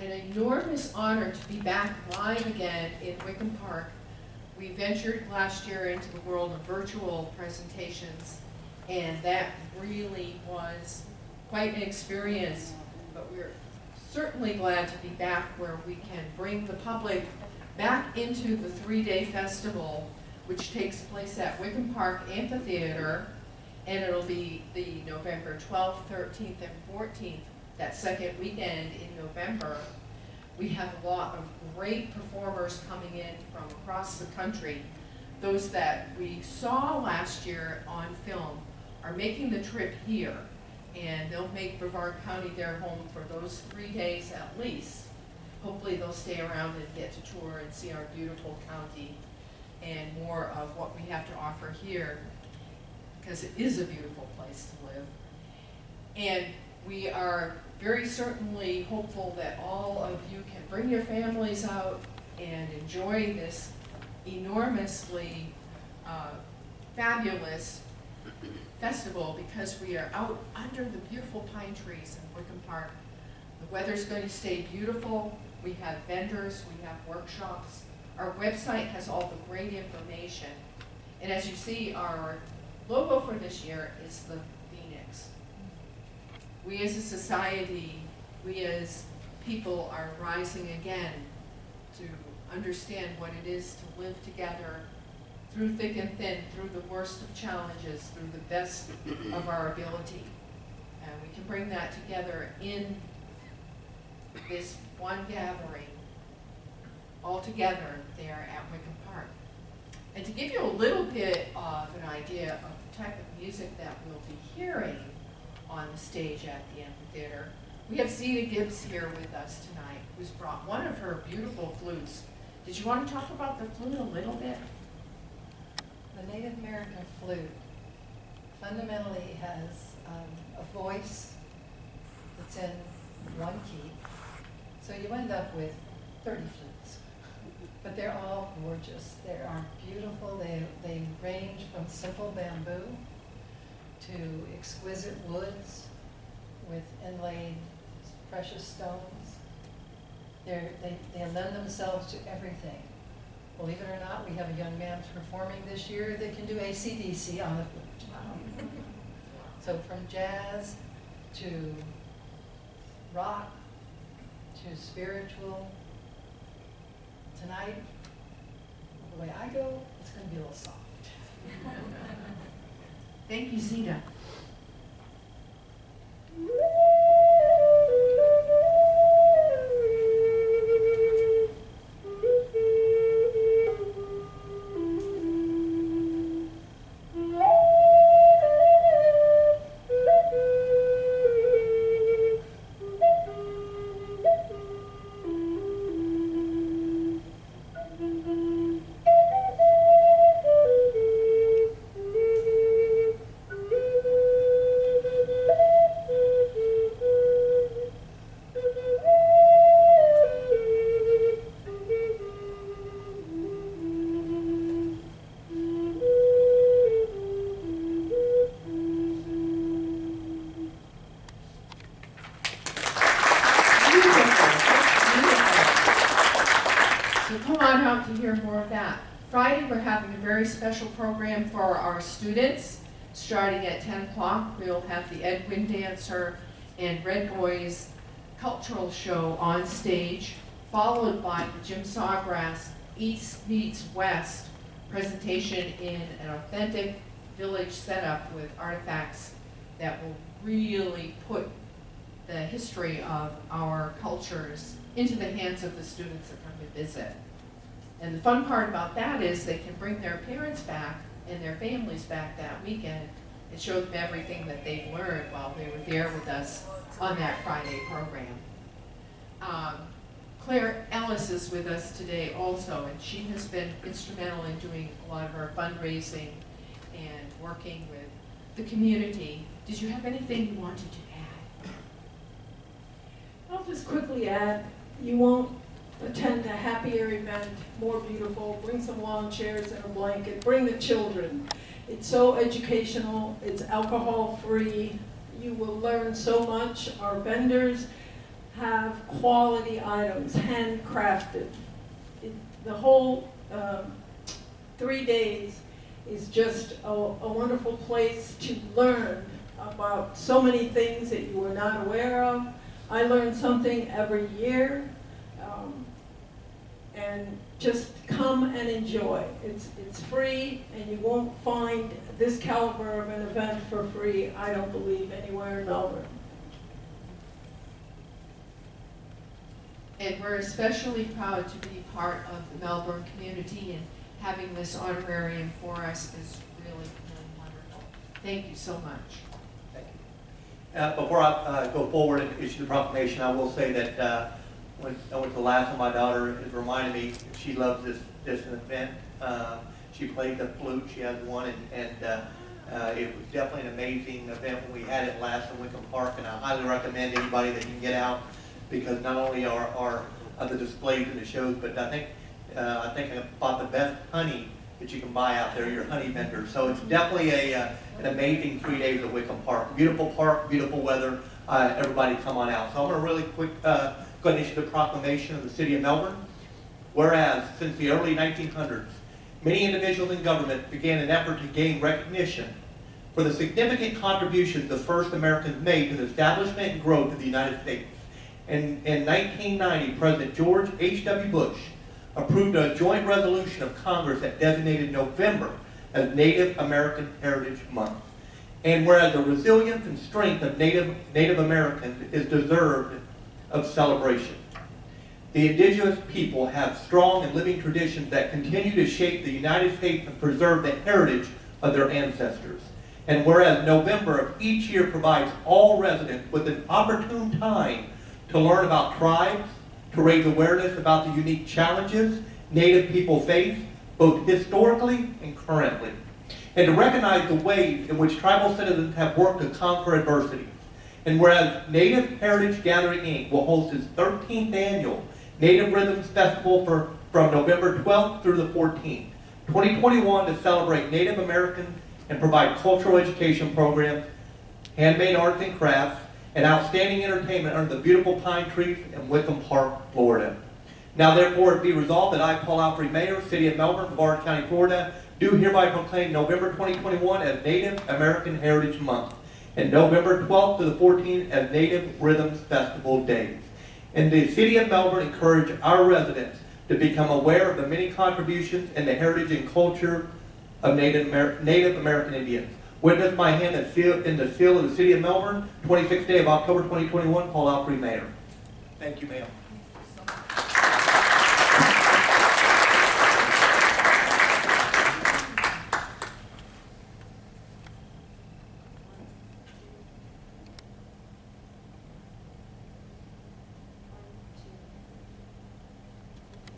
an enormous honor to be back live again in Wickham Park. We ventured last year into the world of virtual presentations, and that really was quite an experience. But we're certainly glad to be back where we can bring the public back into the 3-day festival, which takes place at Wickham Park Amphitheater, and it'll be the November 12th, 13th, and 14th, that second weekend in November. We have a lot of great performers coming in from across the country. Those that we saw last year on film are making the trip here, and they'll make Brevard County their home for those 3 days at least. Hopefully they'll stay around and get to tour and see our beautiful county and more of what we have to offer here, because it is a beautiful place to live. And we are very certainly hopeful that all of you can bring your families out and enjoy this enormously fabulous festival, because we are out under the beautiful pine trees in Wickham Park. The weather's going to stay beautiful. We have vendors, we have workshops. Our website has all the great information. And as you see, our logo for this year is the Phoenix. We as a society, we as people are rising again to understand what it is to live together through thick and thin, through the worst of challenges, through the best of our ability. And we can bring that together in this one gathering, all together there at Wickham Park. And to give you a little bit of an idea of the type of music that we'll be hearing on the stage at the amphitheater, we have Zeta Gibbs here with us tonight, who's brought one of her beautiful flutes. Did you want to talk about the flute a little bit? The Native American flute fundamentally has a voice that's in one key. So you end up with 30 flutes, but they're all gorgeous. They are beautiful. They range from simple bamboo to exquisite woods with inlaid precious stones. They lend themselves to everything. Believe it or not, we have a young man performing this year that can do AC/DC on the flute. So from jazz to rock to spiritual, tonight, the way I go, it's going to be a little soft. Thank you, Zeta. To hear more of that. Friday, we're having a very special program for our students. Starting at 10 o'clock, we'll have the Edwin Dancer and Red Boys cultural show on stage, followed by the Jim Sawgrass East Meets West presentation in an authentic village setup with artifacts that will really put the history of our cultures into the hands of the students that come to visit. And the fun part about that is they can bring their parents back and their families back that weekend and show them everything that they've learned while they were there with us on that Friday program. Claire Ellis is with us today also, and she has been instrumental in doing a lot of our fundraising and working with the community. Did you have anything you wanted to add? I'll just quickly add, you won't attend a happier event, more beautiful, bring some lawn chairs and a blanket, bring the children. It's so educational, it's alcohol free, you will learn so much. Our vendors have quality items, handcrafted. The whole 3 days is just a wonderful place to learn about so many things that you were not aware of. I learn something every year, and just come and enjoy. It's free, and you won't find this caliber of an event for free, I don't believe, anywhere in Melbourne. And we're especially proud to be part of the Melbourne community, and having this honorarium for us is really, really wonderful. Thank you so much. Thank you. Before I go forward and issue the proclamation, I will say that when I went to the last one, my daughter it reminded me she loves this event. She played the flute. She has one, and it was definitely an amazing event when we had it last in Wickham Park. And I highly recommend anybody that can get out, because not only are the displays and the shows, but I think I bought the best honey that you can buy out there, your honey vendor. So it's definitely an amazing 3 days at Wickham Park. Beautiful park, beautiful weather. Everybody come on out. So I'm going to really quick go ahead and issue the proclamation of the City of Melbourne. Whereas, since the early 1900s, many individuals in government began an effort to gain recognition for the significant contributions the first Americans made to the establishment and growth of the United States. In 1990, President George H.W. Bush approved a joint resolution of Congress that designated November as Native American Heritage Month. And whereas the resilience and strength of Native Americans is deserved of celebration. The indigenous people have strong and living traditions that continue to shape the United States and preserve the heritage of their ancestors. And whereas November of each year provides all residents with an opportune time to learn about tribes, to raise awareness about the unique challenges Native people face, both historically and currently, and to recognize the ways in which tribal citizens have worked to conquer adversity. And whereas Native Heritage Gathering Inc. will host its 13th annual Native Rhythms Festival from November 12th through the 14th, 2021, to celebrate Native Americans and provide cultural education programs, handmade arts and crafts, and outstanding entertainment under the beautiful pine trees in Wickham Park, Florida. Now therefore it be resolved that I, Paul Alfrey, Mayor, City of Melbourne, Brevard County, Florida, do hereby proclaim November 2021 as Native American Heritage Month, and November 12th to the 14th as Native Rhythms Festival Days. And the City of Melbourne encourage our residents to become aware of the many contributions and the heritage and culture of Native American Indians. Witness my hand in the seal of the City of Melbourne, 26th day of October 2021, Paul Alfrey, Mayor. Thank you, ma'am.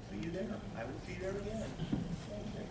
See you there. I will see you there again. Okay.